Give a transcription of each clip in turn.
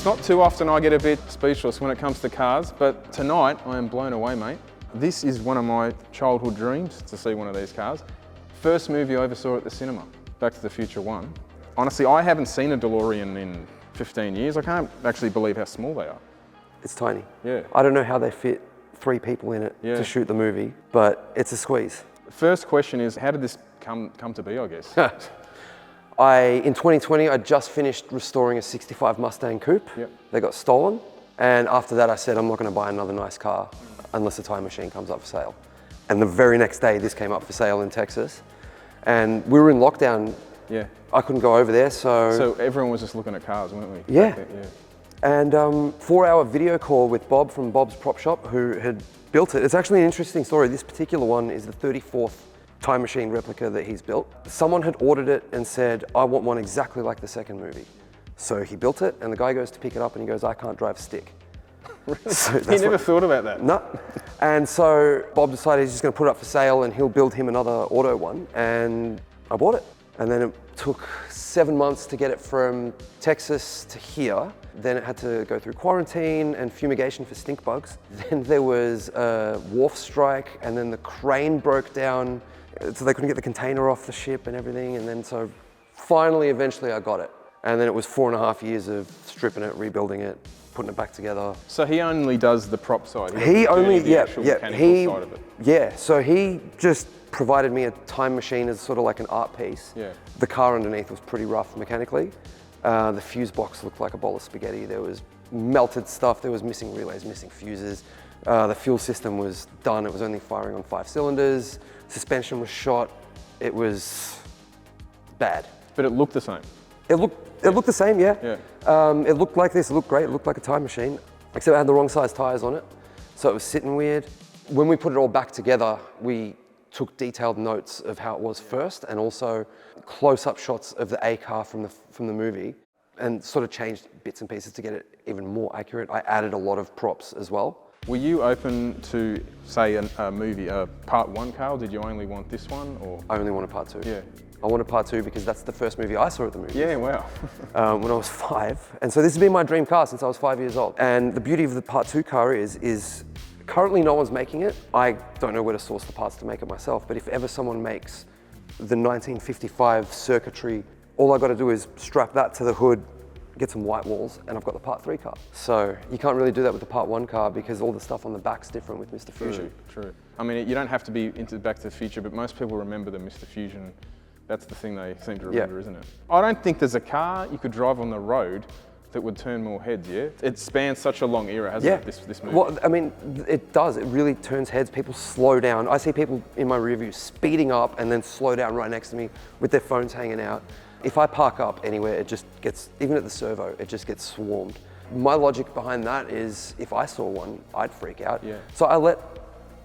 not too often I get a bit speechless when it comes to cars, but tonight I am blown away, mate. This is one of my childhood dreams, to see one of these cars. First movie I ever saw at the cinema, Back to the Future 1. Honestly, I haven't seen a DeLorean in 15 years. I can't actually believe how small they are. It's tiny. Yeah. I don't know how they fit 3 people in it to shoot the movie, but it's a squeeze. First question is, how did this come to be, I guess? In 2020, I just finished restoring a 65 Mustang Coupe. Yep. They got stolen. And after that, I said, I'm not gonna buy another nice car unless a time machine comes up for sale. And the very next day, this came up for sale in Texas. And we were in lockdown. Yeah. I couldn't go over there, So everyone was just looking at cars, weren't we? Yeah. Yeah. And 4-hour video call with Bob from Bob's Prop Shop, who had built it. It's actually an interesting story. This particular one is the 34th time machine replica that he's built. Someone had ordered it and said, I want one exactly like the second movie. So he built it, and the guy goes to pick it up and he goes, I can't drive stick. So he never thought about that. No. And so Bob decided he's just gonna put it up for sale and he'll build him another auto one. And I bought it. And then it took 7 months to get it from Texas to here. Then it had to go through quarantine and fumigation for stink bugs. Then there was a wharf strike, and then the crane broke down, so they couldn't get the container off the ship and everything. And then so finally, eventually I got it. And then it was 4.5 years of stripping it, rebuilding it, putting it back together. So he only does the prop side? He only, side of it. Yeah, so he just provided me a time machine as sort of like an art piece. Yeah. The car underneath was pretty rough mechanically. The fuse box looked like a bowl of spaghetti. There was melted stuff, there was missing relays, missing fuses. The fuel system was done, it was only firing on 5 cylinders. Suspension was shot, it was bad. But it looked the same? It looked the same, yeah. It looked like this, it looked great, it looked like a time machine, except it had the wrong size tires on it. So it was sitting weird. When we put it all back together, we took detailed notes of how it was first, and also close-up shots of the A car from the movie, and sort of changed bits and pieces to get it even more accurate. I added a lot of props as well. Were you open to, say, a movie, a part 1 car, or did you only want this one? Or? I only wanted part 2. Yeah. I wanted part 2 because that's the first movie I saw at the movies. Yeah, wow. When I was 5. And so this has been my dream car since I was 5 years old. And the beauty of the part 2 car is currently no one's making it. I don't know where to source the parts to make it myself, but if ever someone makes the 1955 circuitry, all I gotta do is strap that to the hood, get some white walls, and I've got the part 3 car. So you can't really do that with the part 1 car because all the stuff on the back's different with Mr. Fusion. True. I mean, you don't have to be into Back to the Future, but most people remember the Mr. Fusion. That's the thing they seem to remember, isn't it? I don't think there's a car you could drive on the road that would turn more heads, yeah? It spans such a long era, hasn't it, this movie? Well, I mean, it does. It really turns heads. People slow down. I see people in my rear view speeding up and then slow down right next to me with their phones hanging out. If I park up anywhere, it just gets, even at the servo, it just gets swarmed. My logic behind that is if I saw one, I'd freak out. Yeah. So I let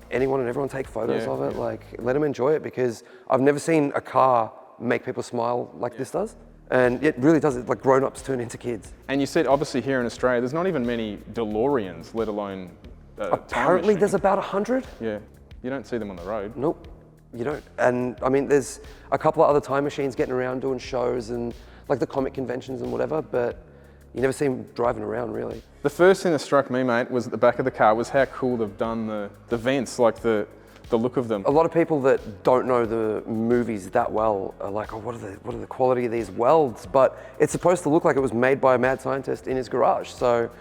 anyone and everyone take photos of it, like let them enjoy it, because I've never seen a car make people smile like this does. And it really does, like grown-ups turn into kids. And you said obviously here in Australia, there's not even many DeLoreans, let alone apparently there's about 100. Yeah, you don't see them on the road. Nope, you don't. And I mean, there's a couple of other time machines getting around doing shows and like the comic conventions and whatever, but you never see them driving around really. The first thing that struck me, mate, was at the back of the car was how cool they've done the vents, like the look of them. A lot of people that don't know the movies that well are like, oh, what are the quality of these welds? But it's supposed to look like it was made by a mad scientist in his garage. So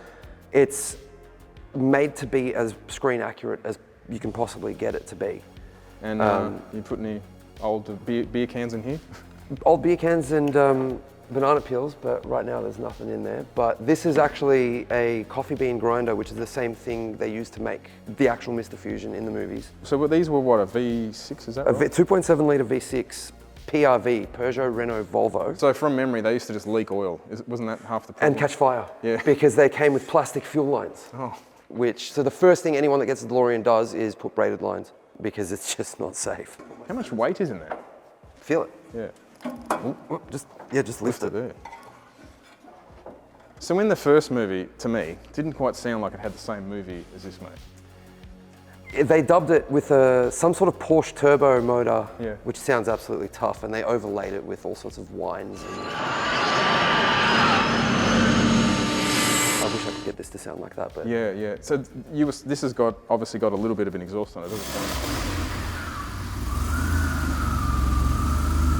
it's made to be as screen accurate as you can possibly get it to be. And you put any old beer cans in here? Old beer cans and banana peels, but right now there's nothing in there. But this is actually a coffee bean grinder, which is the same thing they used to make the actual Mr. Fusion in the movies. So these were what, a V6, is that right? A 2.7 litre V6 PRV, Peugeot, Renault, Volvo. So from memory, they used to just leak oil. Wasn't that half the problem? And catch fire. Yeah. Because they came with plastic fuel lines. Oh. So the first thing anyone that gets a DeLorean does is put braided lines, because it's just not safe. How much weight is in there? Feel it. Yeah. Just lift it. There. So in the first movie, to me, didn't quite sound like it had the same movie as this, mate. They dubbed it with some sort of Porsche turbo motor, Yeah. which sounds absolutely tough, and they overlaid it with all sorts of wines. this to sound like that, but Yeah, yeah. So this has obviously got a little bit of an exhaust on it, doesn't it?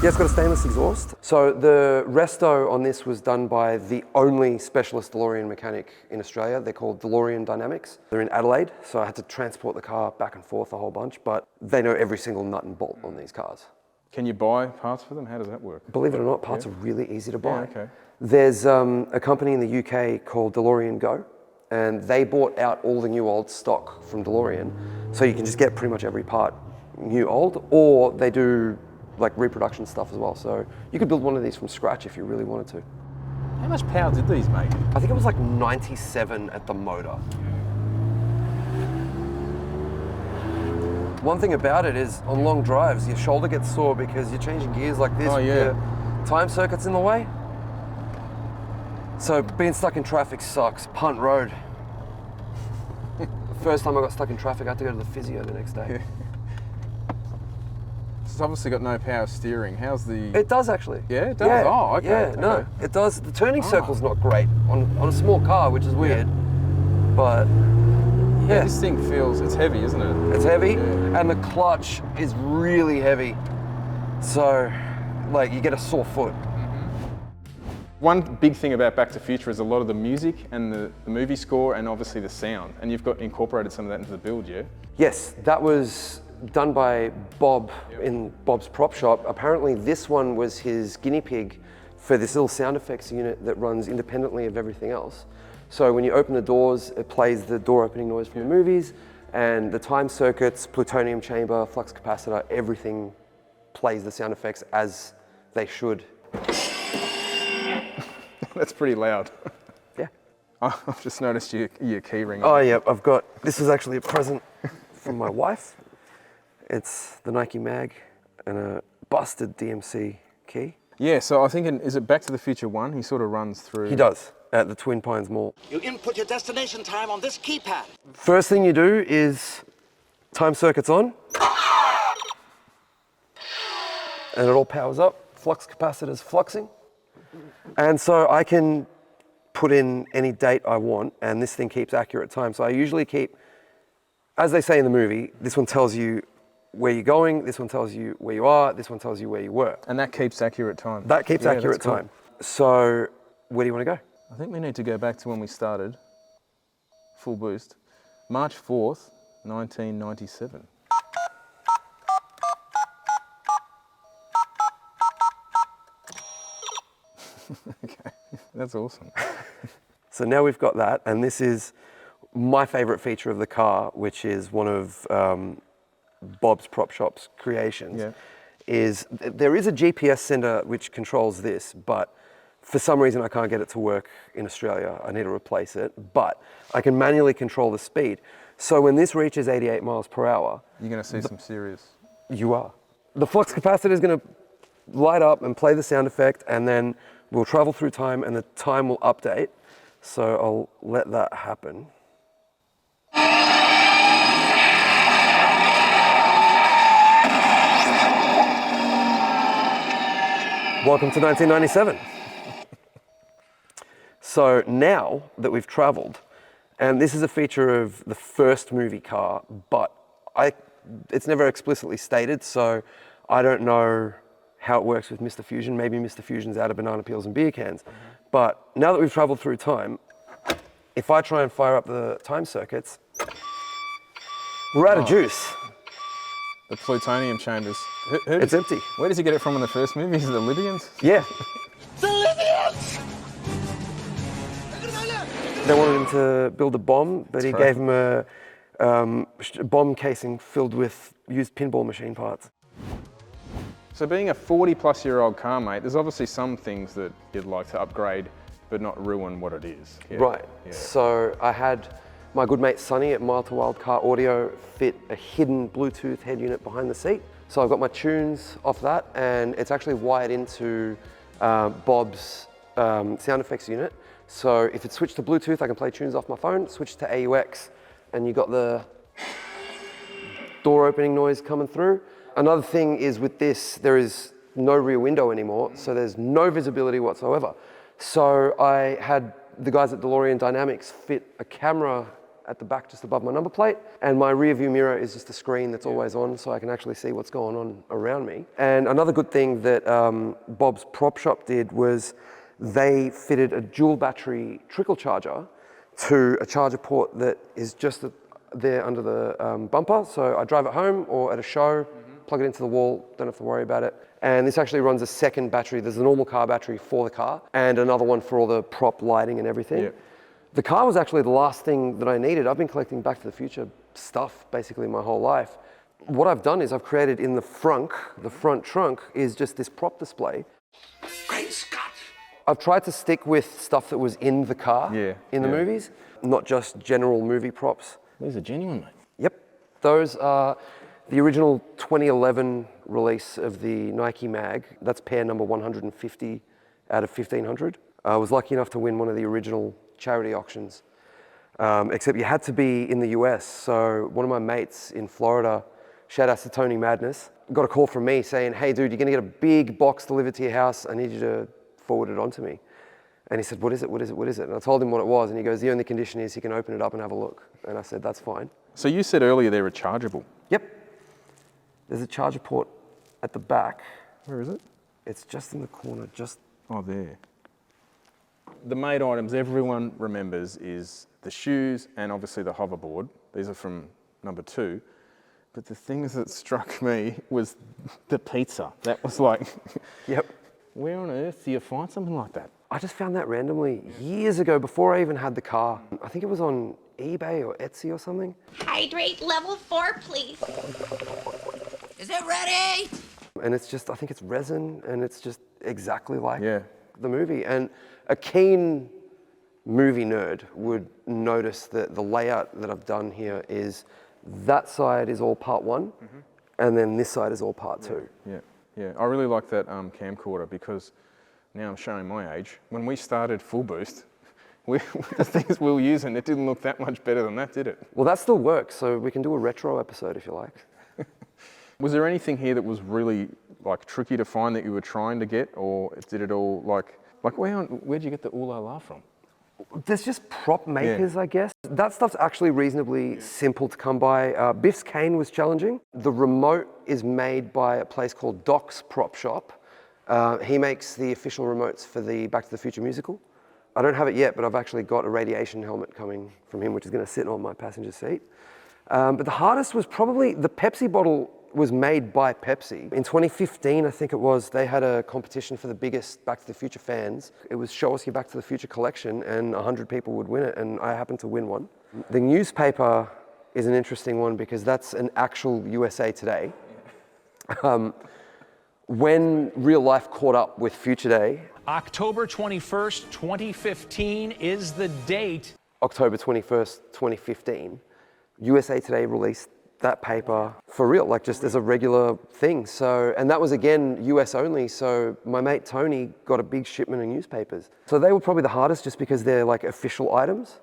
yeah, it's got a stainless exhaust. So the resto on this was done by the only specialist DeLorean mechanic in Australia. They're called DeLorean Dynamics. They're in Adelaide, so I had to transport the car back and forth a whole bunch, but they know every single nut and bolt on these cars. Can you buy parts for them? How does that work? Believe it or not, parts are really easy to buy. Yeah, okay. There's a company in the UK called DeLorean Go, and they bought out all the new old stock from DeLorean, so you can just get pretty much every part new old, or they do like reproduction stuff as well. So you could build one of these from scratch if you really wanted to. How much power did these make? I think it was like 97 at the motor. One thing about it is on long drives, your shoulder gets sore because you're changing gears like this with your time circuits in the way. So being stuck in traffic sucks. Punt road. The first time I got stuck in traffic, I had to go to the physio the next day. It's obviously got no power steering. How's the... It does actually. Yeah, it does? Yeah, Oh, okay. Yeah, okay. no, it does. The turning circle's not great on a small car, which is weird, but Yeah, this thing feels, it's heavy, isn't it? it's heavy, Yeah. and the clutch is really heavy. So, like, you get a sore foot. One big thing about Back to the Future is a lot of the music and the movie score and obviously the sound. And you've got incorporated some of that into the build, yeah? Yes, that was done by Bob in Bob's prop shop. Apparently this one was his guinea pig for this little sound effects unit that runs independently of everything else. So when you open the doors, it plays the door opening noise from the movies, and the time circuits, plutonium chamber, flux capacitor, everything plays the sound effects as they should. That's pretty loud. Yeah. I've just noticed your key ring. Oh yeah, this is actually a present from my wife. It's the Nike mag and a busted DMC key. Yeah, so I think, is it Back to the Future 1? He sort of runs through... He does, at the Twin Pines Mall. You input your destination time on this keypad. First thing you do is time circuits on. And it all powers up. Flux capacitor's fluxing. And so I can put in any date I want, and this thing keeps accurate time. So I usually keep, as they say in the movie, this one tells you where you're going, this one tells you where you are, this one tells you where you were. And that keeps accurate time. That keeps accurate that's cool. time. So where do you want to go? I think we need to go back to when we started. Full boost. March 4th, 1997. Okay, that's awesome. So now we've got that, and this is my favorite feature of the car, which is one of Bob's prop shop's creations. Yeah. Is there is a GPS sender which controls this, but for some reason I can't get it to work in Australia. I need to replace it, but I can manually control the speed. So when this reaches 88 miles per hour, You're going to see some serious... you are. The flux capacitor is going to light up and play the sound effect, and then we'll travel through time and the time will update. So I'll let that happen. Welcome to 1997. So now that we've traveled, and this is a feature of the first movie car, but it's never explicitly stated, so I don't know how it works with Mr. Fusion. Maybe Mr. Fusion's out of banana peels and beer cans. But now that we've traveled through time, if I try and fire up the time circuits, we're out of juice. The plutonium chambers. It's empty. Where does he get it from in the first movie? Is it the Libyans? Yeah. The Libyans! They wanted him to build a bomb, but he gave him a bomb casing filled with used pinball machine parts. So being a 40-plus-year-old car, mate, there's obviously some things that you'd like to upgrade, but not ruin what it is. Yeah. Right. Yeah. So I had my good mate Sonny at Mile to Wild Car Audio fit a hidden Bluetooth head unit behind the seat. So I've got my tunes off that, and it's actually wired into Bob's sound effects unit. So if it's switched to Bluetooth, I can play tunes off my phone, switch to AUX, and you got the door opening noise coming through. Another thing is with this, there is no rear window anymore, so there's no visibility whatsoever. So I had the guys at DeLorean Dynamics fit a camera at the back just above my number plate, and my rear view mirror is just a screen that's always on, so I can actually see what's going on around me. And another good thing that Bob's prop shop did was they fitted a dual battery trickle charger to a charger port that is just there under the bumper. So I drive it home or at a show, plug it into the wall, don't have to worry about it. And this actually runs a second battery. There's a normal car battery for the car and another one for all the prop lighting and everything. Yep. The car was actually the last thing that I needed. I've been collecting Back to the Future stuff basically my whole life. What I've done is I've created in the front trunk is just this prop display. Great Scott! I've tried to stick with stuff that was in the car in the movies, not just general movie props. These are genuine, mate. Yep. Those are the original 2011 release of the Nike mag. That's pair number 150 out of 1,500. I was lucky enough to win one of the original charity auctions, except you had to be in the US. So one of my mates in Florida, shout out to Tony Madness, got a call from me saying, hey dude, you're gonna get a big box delivered to your house. I need you to forward it on to me. And he said, what is it? And I told him what it was. And he goes, the only condition is you can open it up and have a look. And I said, that's fine. So you said earlier they're rechargeable. Yep. There's a charger port at the back. Where is it? It's just in the corner, just. Oh, there. The main items everyone remembers is the shoes and obviously the hoverboard. These are from number 2. But the things that struck me was the pizza. That was like, Yep. Where on earth do you find something like that? I just found that randomly years ago before I even had the car. I think it was on eBay or Etsy or something. Hydrate level 4, please. Is it ready? And it's just, I think it's resin and it's just exactly like Yeah. the movie. And a keen movie nerd would notice that the layout that I've done here is that side is all part 1 and then this side is all part 2. Yeah. I really like that camcorder because now I'm showing my age. When we started fullBOOST, the things we were using, it didn't look that much better than that, did it? Well, that still works, so we can do a retro episode if you like. Was there anything here that was really like tricky to find that you were trying to get, or did it all like where'd you get the ooh la la from? There's just prop makers, I guess. That stuff's actually reasonably simple to come by. Biff's cane was challenging. The remote is made by a place called Doc's Prop Shop. He makes the official remotes for the Back to the Future musical. I don't have it yet, but I've actually got a radiation helmet coming from him, which is going to sit on my passenger seat. But the hardest was probably the Pepsi bottle was made by Pepsi. In 2015, I think it was, they had a competition for the biggest Back to the Future fans. It was show us your Back to the Future collection and 100 people would win it, and I happened to win one. The newspaper is an interesting one because that's an actual USA Today. When real life caught up with Future Day. October 21st, 2015 is the date. October 21st, 2015, USA Today released that paper for real, like just as a regular thing. So, and that was again US only. So my mate Tony got a big shipment of newspapers. So they were probably the hardest just because they're like official items.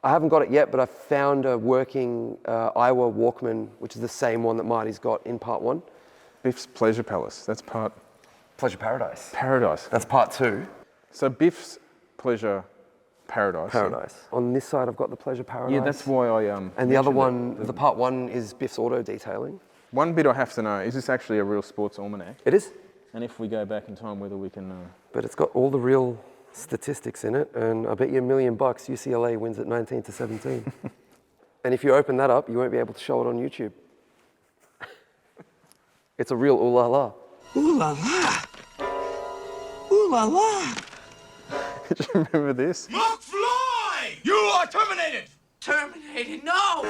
I haven't got it yet, but I found a working Iowa Walkman, which is the same one that Marty's got in part 1. Biff's Pleasure Palace. That's part. Pleasure Paradise. Paradise. That's part 2. So Biff's Pleasure Paradise. On this side, I've got the Pleasure Paradise. Yeah, that's why I. And the other one, the part 1 is Biff's Auto Detailing. One bit I have to know: is this actually a real sports almanac? It is. And if we go back in time, whether we can. But it's got all the real statistics in it, and I bet you $1 million UCLA wins at 19-17. And if you open that up, you won't be able to show it on YouTube. It's a real ooh la la. Ooh la la! Ooh la la! Do you remember this? McFly! You are terminated! Terminated, no!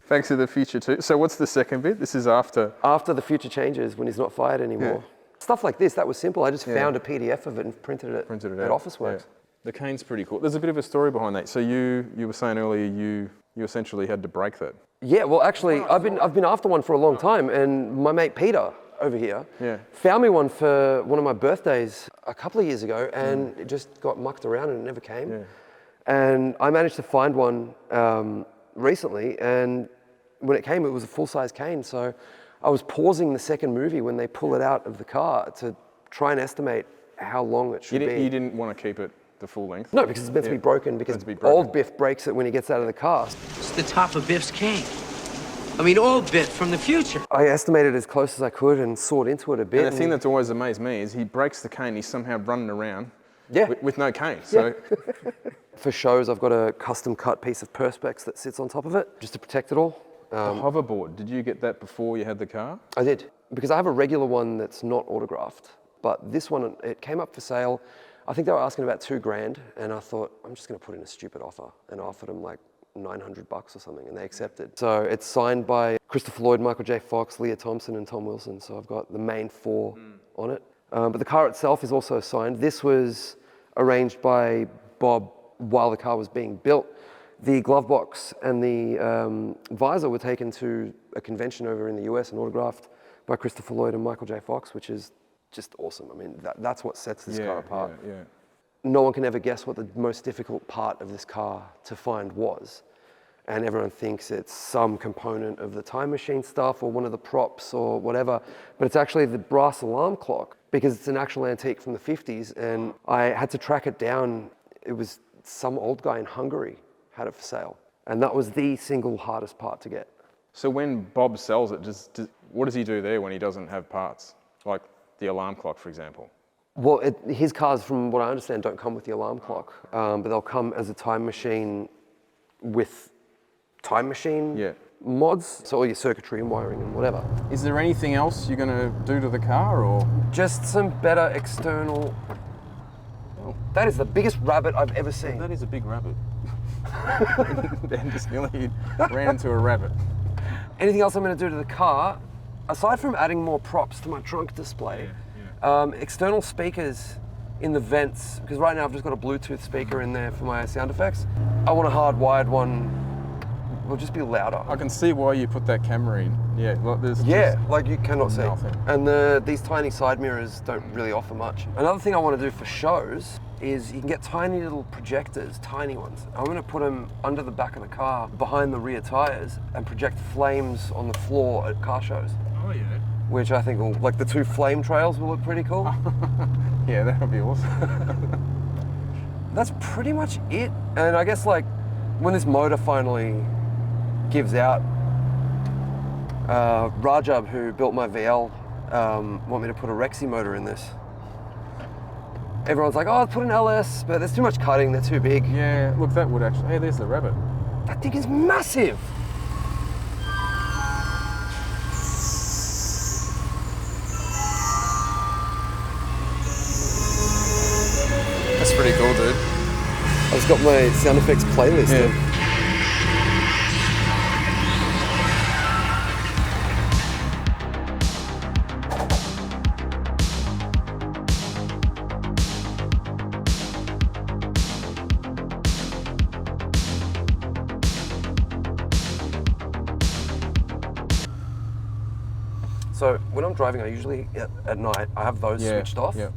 Thanks to the Future too. So what's the second bit? This is after. After the future changes, when he's not fired anymore. Yeah. Stuff like this, that was simple. I just found a PDF of it and printed it at out. Officeworks. Yeah. The cane's pretty cool. There's a bit of a story behind that. So you were saying earlier you essentially had to break that. Yeah, well actually, I've been after one for a long time, and my mate Peter over here found me one for one of my birthdays a couple of years ago, and it just got mucked around and it never came. Yeah. And I managed to find one recently, and when it came, it was a full-size cane. So I was pausing the second movie when they pull it out of the car to try and estimate how long it should be. You didn't want to keep it the full length. No, because it's meant to be broken, because Meant to be broken. old Biff breaks it when he gets out of the car. It's the top of Biff's cane. I mean, old Biff from the future. I estimated as close as I could and sawed into it a bit. And the thing that's always amazed me is he breaks the cane, he's somehow running around Yeah. with no cane. So For shows, I've got a custom cut piece of Perspex that sits on top of it, just to protect it all. the hoverboard, did you get that before you had the car? I did, because I have a regular one that's not autographed, but this one, it came up for sale. I think they were asking about $2,000, and I thought, I'm just gonna put in a stupid offer, and I offered them like $900 or something, and they accepted. So it's signed by Christopher Lloyd, Michael J. Fox, Leah Thompson, and Tom Wilson, so I've got the main four on it. But the car itself is also signed. This was arranged by Bob while the car was being built. The glove box and the visor were taken to a convention over in the US and autographed by Christopher Lloyd and Michael J. Fox, which is just awesome. I mean, that's what sets this car apart. Yeah. No one can ever guess what the most difficult part of this car to find was. And everyone thinks it's some component of the time machine stuff or one of the props or whatever, but it's actually the brass alarm clock, because it's an actual antique from the 50s, and I had to track it down. It was some old guy in Hungary had it for sale, and that was the single hardest part to get. So when Bob sells it, what does he do there when he doesn't have parts? Like the alarm clock, for example? Well, his cars, from what I understand, don't come with the alarm clock, but they'll come as a time machine with time machine mods, so all your circuitry and wiring and whatever. Is there anything else you're gonna do to the car, or? Just some better external. That is the biggest rabbit I've ever seen. That is a big rabbit. Dan just nearly ran into a rabbit. Anything else I'm going to do to the car, aside from adding more props to my trunk display, external speakers in the vents, because right now I've just got a Bluetooth speaker in there for my sound effects. I want a hardwired one. Will just be louder. I can see why you put that camera in. Yeah, like there's like you cannot see. nothing. And these tiny side mirrors don't really offer much. Another thing I want to do for shows is you can get tiny little projectors, tiny ones. I'm going to put them under the back of the car, behind the rear tires, and project flames on the floor at car shows. Oh yeah. Which I think will, like the two flame trails will look pretty cool. Yeah, that would be awesome. That's pretty much it. And I guess like when this motor finally gives out, Rajab, who built my VL, want me to put a Rexy motor in this. Everyone's like, oh, put an LS, but there's too much cutting, they're too big. Yeah, look, that would actually, hey, there's the rabbit. That thing is massive. That's pretty cool, dude. I've just got my sound effects playlist in. So when I'm driving, I usually, at night, I have those switched off. Yeah.